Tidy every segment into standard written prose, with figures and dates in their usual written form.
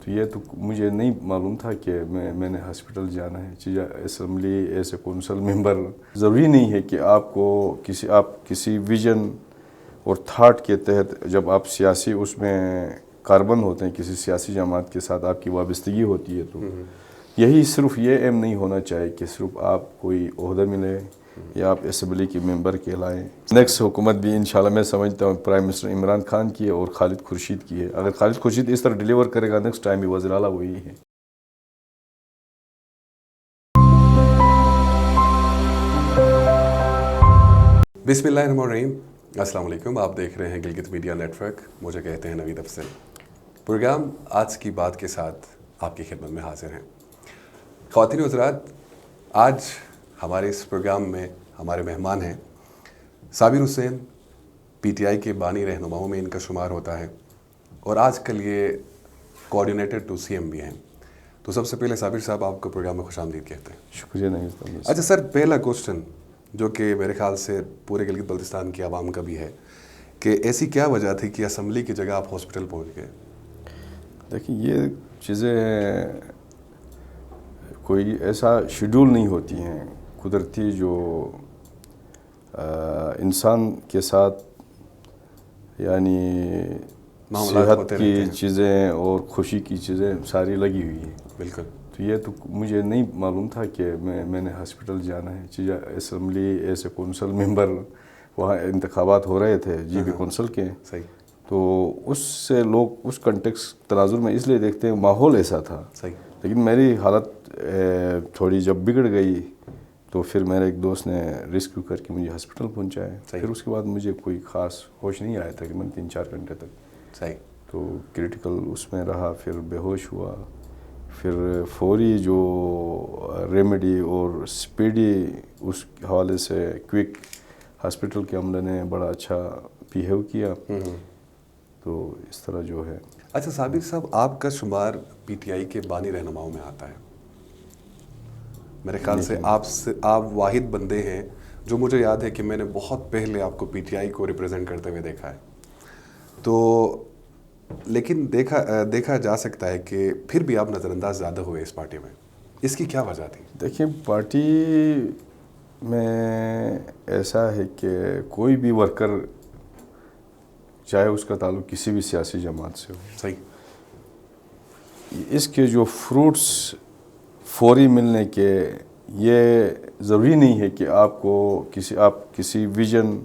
تو یہ تو مجھے نہیں معلوم تھا کہ میں نے ہاسپٹل جانا ہے. اسمبلی ایز اے کونسل ممبر ضروری نہیں ہے کہ آپ کسی ویژن اور تھاٹ کے تحت جب آپ سیاسی اس میں کاربن ہوتے ہیں، کسی سیاسی جماعت کے ساتھ آپ کی وابستگی ہوتی ہے، تو یہی صرف یہ ایم نہیں ہونا چاہیے کہ صرف آپ کوئی عہدہ ملے یا آپ اسمبلی کے ممبر کہلائیں. نیکسٹ حکومت بھی انشاءاللہ میں سمجھتا ہوں پرائم منسٹر عمران خان کی ہے اور خالد خورشید کی ہے. اگر خالد خورشید اس طرح ڈیلیور کرے گا نیکسٹ ٹائم بھی وزیر اعلیٰ وہی ہے. بسم اللہ الرحمن الرحیم. السلام علیکم. آپ دیکھ رہے ہیں گلگت میڈیا نیٹ ورک. مجھے کہتے ہیں نوید افضل. پروگرام آج کی بات کے ساتھ آپ کی خدمت میں حاضر ہیں. خواتین و حضرات، آج ہمارے اس پروگرام میں ہمارے مہمان ہیں صابر حسین. پی ٹی آئی کے بانی رہنماؤں میں ان کا شمار ہوتا ہے اور آج کل یہ کوآرڈینیٹر ٹو سی ایم بھی ہیں. تو سب سے پہلے صابر صاحب آپ کو پروگرام میں خوش آمدید کہتے ہیں. شکریہ نہیں. اچھا سر، پہلا کوسچن جو کہ میرے خیال سے پورے گلگت بلتستان کی عوام کا بھی ہے کہ ایسی کیا وجہ تھی کہ اسمبلی کی جگہ آپ ہاسپٹل پہنچ گئے؟ دیکھیں، یہ چیزیں کوئی ایسا شیڈول نہیں ہوتی ہیں قدرتی جو انسان کے ساتھ یعنی صحت کی چیزیں اور خوشی کی چیزیں ساری لگی ہوئی ہیں. بالکل. تو یہ تو مجھے نہیں معلوم تھا کہ میں نے ہاسپٹل جانا ہے. اسمبلی ایز اے کونسل ممبر، وہاں انتخابات ہو رہے تھے جی بی کونسل کے. صحیح. تو اس سے لوگ اس کنٹیکس تناظر میں اس لیے دیکھتے ہیں ماحول ایسا تھا. صحیح. لیکن میری حالت تھوڑی جب بگڑ گئی تو پھر میرے ایک دوست نے ریسکیو کر کے مجھے ہاسپٹل پہنچایا. پھر اس کے بعد مجھے کوئی خاص ہوش نہیں آیا تقریباً 3-4 گھنٹے تک. صحیح. تو کریٹیکل اس میں رہا، پھر بے ہوش ہوا. پھر فوری جو ریمیڈی اور سپیڈی اس حوالے سے کوئک ہاسپٹل کے عملے نے بڑا اچھا بیہیو کیا. تو اس طرح جو ہے. اچھا صابر صاحب، آپ کا شمار پی ٹی آئی کے بانی رہنماؤں میں آتا ہے. میرے خیال سے آپ واحد بندے ہیں جو مجھے یاد ہے کہ میں نے بہت پہلے آپ کو پی ٹی آئی کو ریپرزینٹ کرتے ہوئے دیکھا ہے. تو لیکن دیکھا جا سکتا ہے کہ پھر بھی آپ نظر انداز زیادہ ہوئے اس پارٹی میں. اس کی کیا وجہ تھی؟ دیکھیں، پارٹی میں ایسا ہے کہ کوئی بھی ورکر چاہے اس کا تعلق کسی بھی سیاسی جماعت سے ہو. صحیح. اس کے جو فروٹس فوری ملنے کے یہ ضروری نہیں ہے کہ آپ کسی ویژن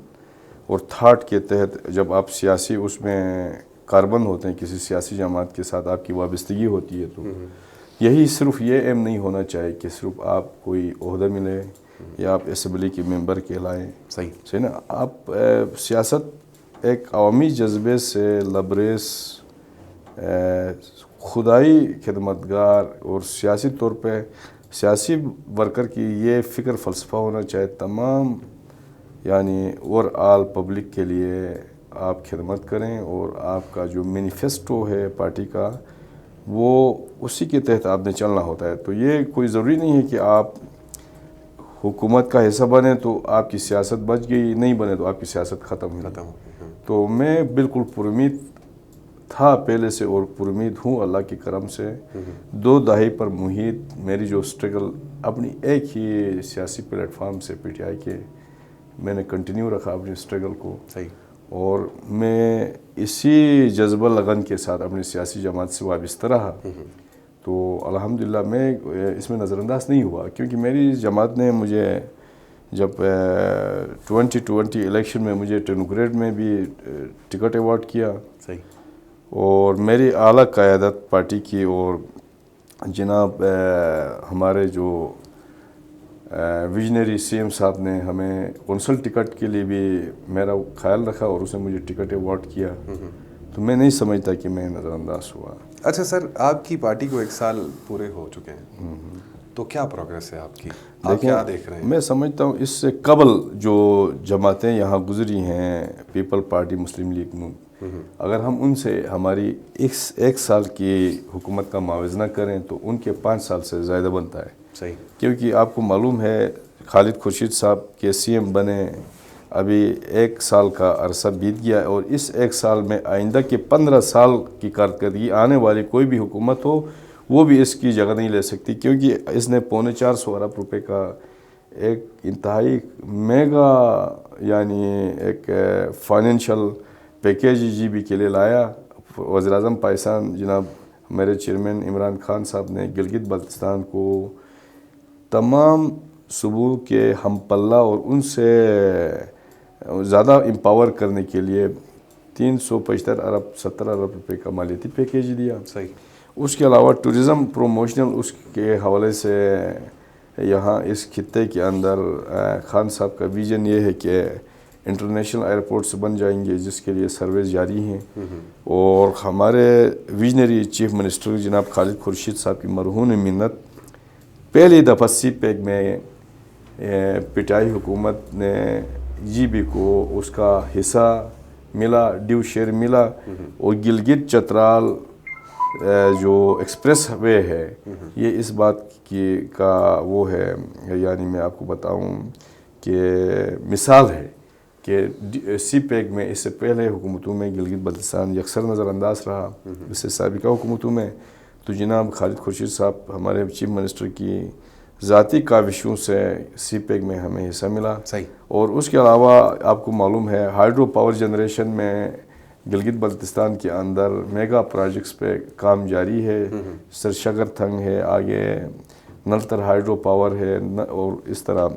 اور تھاٹ کے تحت جب آپ سیاسی اس میں کاربن ہوتے ہیں، کسی سیاسی جماعت کے ساتھ آپ کی وابستگی ہوتی ہے، تو یہی صرف یہ ایم نہیں ہونا چاہیے کہ صرف آپ کوئی عہدہ ملے یا آپ اسمبلی کے ممبر کہلائیں. صحیح نا. آپ سیاست ایک عوامی جذبے سے لبریز، خدائی خدمتگار اور سیاسی طور پہ سیاسی ورکر کی یہ فکر فلسفہ ہونا چاہیے تمام یعنی اوور آل پبلک کے لیے آپ خدمت کریں، اور آپ کا جو مینیفیسٹو ہے پارٹی کا وہ اسی کے تحت آپ نے چلنا ہوتا ہے. تو یہ کوئی ضروری نہیں ہے کہ آپ حکومت کا حصہ بنے تو آپ کی سیاست بچ گئی، نہیں بنے تو آپ کی سیاست ختم ہوئی. تو میں بالکل پرامید تھا پہلے سے اور پرامید ہوں اللہ کے کرم سے. 2 دہائی پر محیط میری جو سٹرگل اپنی ایک ہی سیاسی پلیٹ فارم سے پی ٹی آئی کے میں نے کنٹینیو رکھا اپنی سٹرگل کو. صحیح. اور میں اسی جذبہ لگن کے ساتھ اپنی سیاسی جماعت سے وابستہ رہا. تو الحمدللہ میں اس میں نظر انداز نہیں ہوا، کیونکہ میری جماعت نے مجھے جب 2020 الیکشن میں مجھے ٹیکنوکریٹ میں بھی ٹکٹ ایوارڈ کیا. صحیح. اور میری اعلیٰ قیادت پارٹی کی اور جناب ہمارے جو ویژنری سی ایم صاحب نے ہمیں کونسل ٹکٹ کے لیے بھی میرا خیال رکھا اور اس نے مجھے ٹکٹ ایوارڈ کیا. تو میں نہیں سمجھتا کہ میں نظر انداز ہوا. اچھا سر، آپ کی پارٹی کو 1 سال پورے ہو چکے ہیں، تو کیا پروگریس ہے آپ کی؟ آپ کیا دیکھ رہے ہیں؟ میں سمجھتا ہوں اس سے قبل جو جماعتیں یہاں گزری ہیں، پیپل پارٹی، مسلم لیگ نون، اگر ہم ان سے ہماری 1 سال کی حکومت کا موازنہ کریں تو ان کے 5 سال سے زیادہ بنتا ہے. صحیح. کیونکہ آپ کو معلوم ہے خالد خورشید صاحب کے سی ایم بنے ابھی 1 سال کا عرصہ بیت گیا ہے، اور اس 1 سال میں آئندہ کے 15 سال کی کارکردگی آنے والی کوئی بھی حکومت ہو وہ بھی اس کی جگہ نہیں لے سکتی، کیونکہ اس نے 450 ارب روپے کا ایک انتہائی میگا یعنی ایک فائنینشل پیکیج جی بی کے لیے لایا۔ وزیر اعظم پاکستان جناب میرے چیئرمین عمران خان صاحب نے گلگت بلتستان کو تمام صوبوں کے ہم پلہ اور ان سے زیادہ امپاور کرنے کے لیے 375 ارب 70 ارب روپے کا مالیاتی پیکیج دیا۔ صحیح۔ اس کے علاوہ ٹورزم پروموشنل اس کے حوالے سے یہاں اس خطے کے اندر خان صاحب کا ویژن یہ ہے کہ انٹرنیشنل ایئرپورٹس بن جائیں گے، جس کے لیے سروس جاری ہیں، اور ہمارے ویژنری چیف منسٹر جناب خالد خورشید صاحب کی مرہون منت پہلی دفعہ سی پیک میں پٹائی حکومت نے جی بی کو اس کا حصہ ملا، ڈیو شیئر ملا، اور گلگت چترال جو ایکسپریس وے ہے یہ اس بات کی کا وہ ہے، یعنی میں آپ کو بتاؤں کہ مثال ہے کہ سی پیک میں اس سے پہلے حکومتوں میں گلگت بلتستان یکسر نظر انداز رہا، اس سے سابقہ حکومتوں میں تو جناب خالد خورشید صاحب ہمارے چیف منسٹر کی ذاتی کاوشوں سے سی پیک میں ہمیں حصہ ملا۔ صحیح۔ اور اس کے علاوہ آپ کو معلوم ہے ہائیڈرو پاور جنریشن میں گلگت بلتستان کے اندر میگا پروجیکٹس پہ کام جاری ہے، سرشگر تھنگ ہے، آگے نلتر ہائیڈرو پاور ہے، اور اس طرح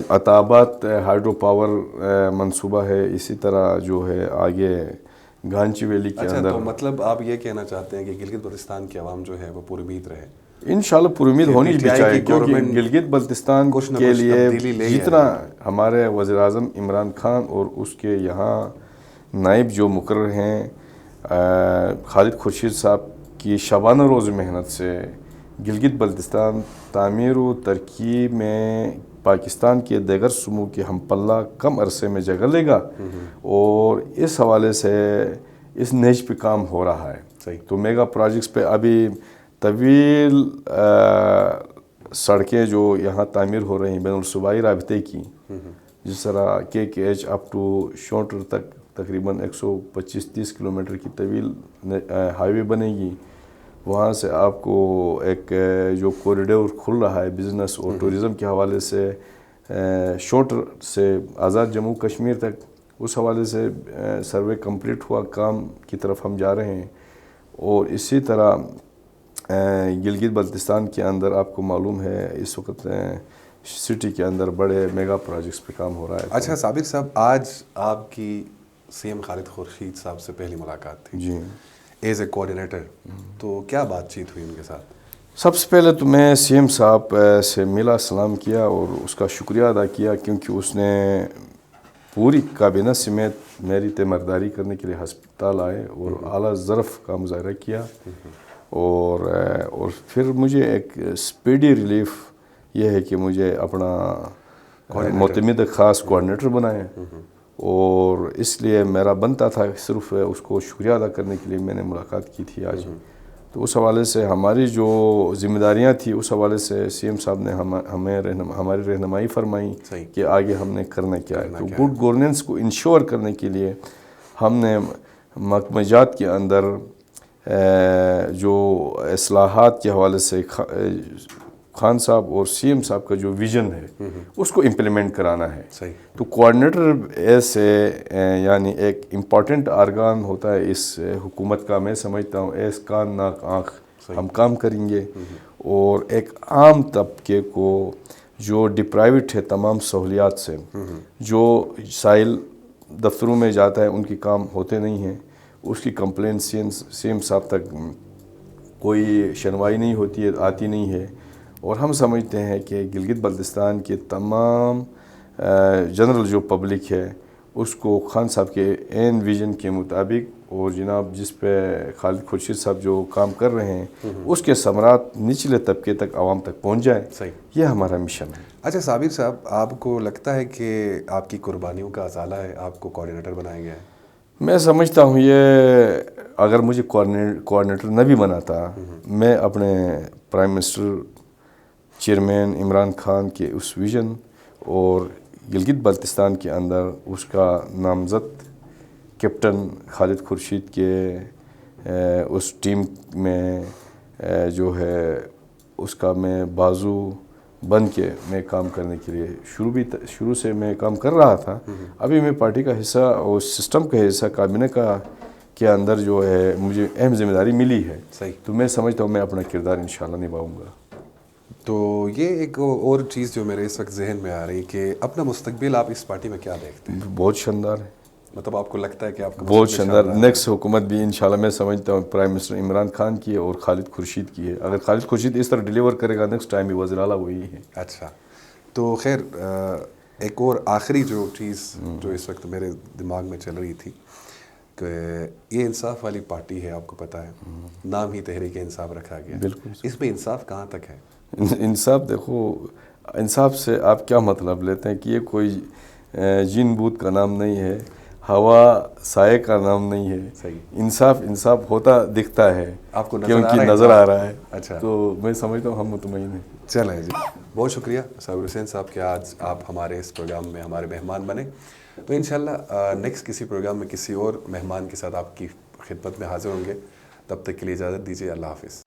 عطابات ہائیڈرو پاور منصوبہ ہے، اسی طرح جو ہے آگے گانچی ویلی کے اندر۔ تو مطلب آپ یہ کہنا چاہتے ہیں کہ گلگت بلتستان کی عوام جو ہے وہ پور امید رہے؟ انشاءاللہ پر امید ہونی بھی چاہیے، کیونکہ گلگت بلتستان کے لیے جتنا ہمارے وزیر اعظم عمران خان اور اس کے یہاں نائب جو مقرر ہیں خالد خورشید صاحب کی شبانہ روز محنت سے گلگت بلتستان تعمیر و ترقی میں پاکستان کے دیگر صوبوں کے ہم پلہ کم عرصے میں جگہ لے گا، اور اس حوالے سے اس نیج پہ کام ہو رہا ہے۔ تو میگا پروجیکٹس پہ ابھی طویل سڑکیں جو یہاں تعمیر ہو رہی ہیں بین الصوبائی رابطے کی، جس طرح KKH اپ ٹو شونٹر تک تقریباً 125-30 کلومیٹر کی طویل ہائی وے بنے گی، وہاں سے آپ کو ایک جو کوریڈور کھل رہا ہے بزنس اور ٹورزم کے حوالے سے شونٹر سے آزاد جموں کشمیر تک، اس حوالے سے سروے کمپلیٹ ہوا، کام کی طرف ہم جا رہے ہیں۔ اور اسی طرح گلگت بلتستان کے اندر آپ کو معلوم ہے اس وقت سٹی کے اندر بڑے میگا پروجیکٹس پہ کام ہو رہا ہے۔ اچھا صابر صاحب، آج آپ کی CM خالد خورشید صاحب سے پہلی ملاقات تھی جی، ایز اے کوآرڈینیٹر، تو کیا بات چیت ہوئی ان کے ساتھ؟ سب سے پہلے تو میں CM صاحب سے ملا، سلام کیا اور اس کا شکریہ ادا کیا، کیونکہ اس نے پوری کابینہ سمیت میری تیمارداری کرنے کے لیے ہسپتال آئے اور اعلیٰ ظرف کا مظاہرہ کیا، اور پھر مجھے ایک اسپیڈی ریلیف یہ ہے کہ مجھے اپنا معتمد خاص کوآرڈینیٹر بنائے، اور اس لیے میرا بنتا تھا صرف اس کو شکریہ ادا کرنے کے لیے میں نے ملاقات کی تھی آج۔ تو اس حوالے سے ہماری جو ذمہ داریاں تھیں اس حوالے سے CM صاحب نے ہماری رہنمائی فرمائی کہ آگے ہم نے کرنا کیا ہے۔ تو گڈ گورننس کو انشور کرنے کے لیے ہم نے محکمہ جات کے اندر جو اصلاحات کے حوالے سے خان صاحب اور CM صاحب کا جو ویژن ہے اس کو امپلیمنٹ کرانا ہے۔ تو کوآرڈینیٹر ایسے یعنی ایک امپورٹنٹ آرگان ہوتا ہے اس حکومت کا، میں سمجھتا ہوں ایس کان ناک آنکھ ہم کام کریں گے، اور ایک عام طبقے کو جو ڈپرائیوٹ ہے تمام سہولیات سے، جو سائل دفتروں میں جاتا ہے ان کی کام ہوتے نہیں ہیں، اس کی کمپلین CM صاحب تک کوئی شنوائی نہیں ہوتی ہے، آتی نہیں ہے، اور ہم سمجھتے ہیں کہ گلگت بلتستان کے تمام جنرل جو پبلک ہے اس کو خان صاحب کے عین ویژن کے مطابق، اور جناب جس پہ خالد خورشید صاحب جو کام کر رہے ہیں اس کے ثمرات نچلے طبقے تک، عوام تک پہنچ جائیں، یہ ہمارا مشن ہے۔ اچھا صابر صاحب، آپ کو لگتا ہے کہ آپ کی قربانیوں کا ازالہ ہے آپ کو کوآرڈینیٹر بنایا گیا ہے؟ میں سمجھتا ہوں یہ اگر مجھے کوآرڈینیٹر نہ بھی بناتا، میں اپنے prime minister chairman Imran Khan کے اس ویژن اور گلگت بلتستان کے اندر اس کا نامزد کیپٹن خالد خورشید کے اس ٹیم میں جو ہے اس کا میں بازو بن کے میں کام کرنے کے لیے شروع سے میں کام کر رہا تھا. ابھی میں پارٹی کا حصہ اور سسٹم کا حصہ کابینہ کے اندر جو ہے مجھے اہم ذمہ داری ملی ہے. صحیح. تو میں سمجھتا ہوں میں اپنا کردار انشاءاللہ نبھاؤں گا. تو یہ ایک اور چیز جو میرے اس وقت ذہن میں آ رہی ہے کہ اپنا مستقبل آپ اس پارٹی میں کیا دیکھتے ہیں؟ بہت شاندار ہے. مطلب آپ کو لگتا ہے کہ آپ کا بہت شاندار. نیکسٹ حکومت بھی انشاءاللہ میں سمجھتا ہوں پرائم منسٹر عمران خان کی ہے اور خالد خورشید کی ہے. اگر خالد خورشید اس طرح ڈیلیور کرے گا نیکسٹ ٹائم بھی وزیر اعلیٰ وہی ہے. اچھا. تو خیر ایک اور آخری جو چیز جو اس وقت میرے دماغ میں چل رہی تھی کہ یہ انصاف والی پارٹی ہے، آپ کو پتہ ہے نام ہی تحریک انصاف رکھا گیا. بالکل. اس میں انصاف کہاں تک ہے؟ انصاف دیکھو، انصاف سے آپ کیا مطلب لیتے ہیں کہ یہ کوئی جن بوت کا نام نہیں ہے، ہوا سائے کا نام نہیں ہے. صحیح. انصاف ہوتا دکھتا ہے آپ کو کیونکہ نظر آ رہا ہے. اچھا. تو میں سمجھتا ہوں ہم مطمئن ہیں. چلیں جی، بہت شکریہ صابر حسین صاحب کہ آج آپ ہمارے اس پروگرام میں ہمارے مہمان بنے. تو انشاءاللہ نیکسٹ کسی پروگرام میں کسی اور مہمان کے ساتھ آپ کی خدمت میں حاضر ہوں گے. تب تک کے لیے اجازت دیجیے. اللہ حافظ.